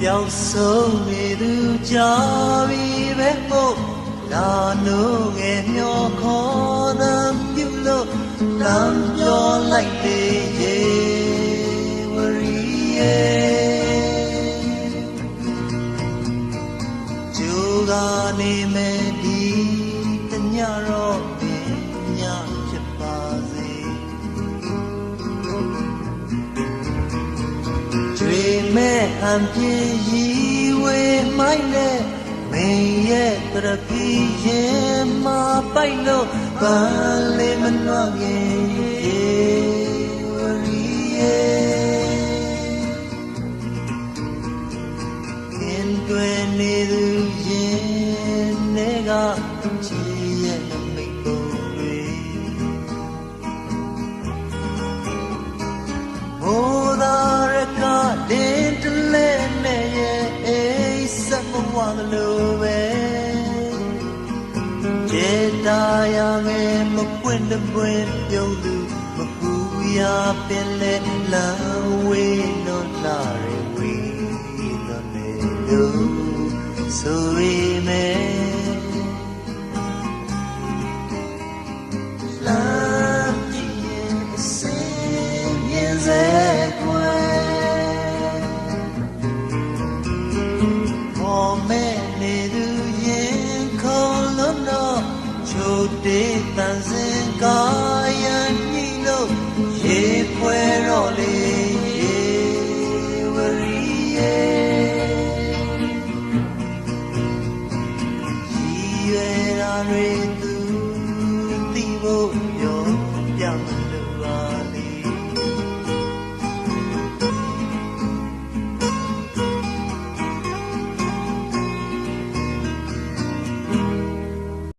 ရောက်ဆုံးနေသူကြာပြီပဲမို့လာနိုးငယ်မျောခေါ်သံပြုလို့လမ်းပြောလိုက်လေရေဝရီရဲ့ကျိုးကနေမဲ့ဒီတညတော့ပင်ညဖြစ်ပါစေကျွေမဲ့ဟန်ပြေရီဝေမိုင်းနဲ့မင်းရဲ့တရပီရင်မှာပိုက်လို့ဘာလေးမနှောခင်ရေဝရီရဲ့ခင်တွင်နေသူရင်နဲ့ကချီရဲ့နမိတ်ပုံတွေမိုးသာရကတင်းတလဲနဲ့ရဲ့အိစက်မဝါလို့ပဲကျေတာရငယ်မပွင့်တပွင့်ပြုံးသူမပူရပင်လဲလာဝေးလို့လာရဝေးလို့လေလို့ဆိုရီမဲလာကြည့်ရင်အစင်းမြင်စေကွယ်မော်မဲနေသူရင်ခေါ်လို့တော့ချိုတေးတန်စင်ကာယံညိလို့ရေဖွဲတော့လေရေဝရီရဲ့ရွယ်ရာတွေသူသိဖို့ပြောပြမ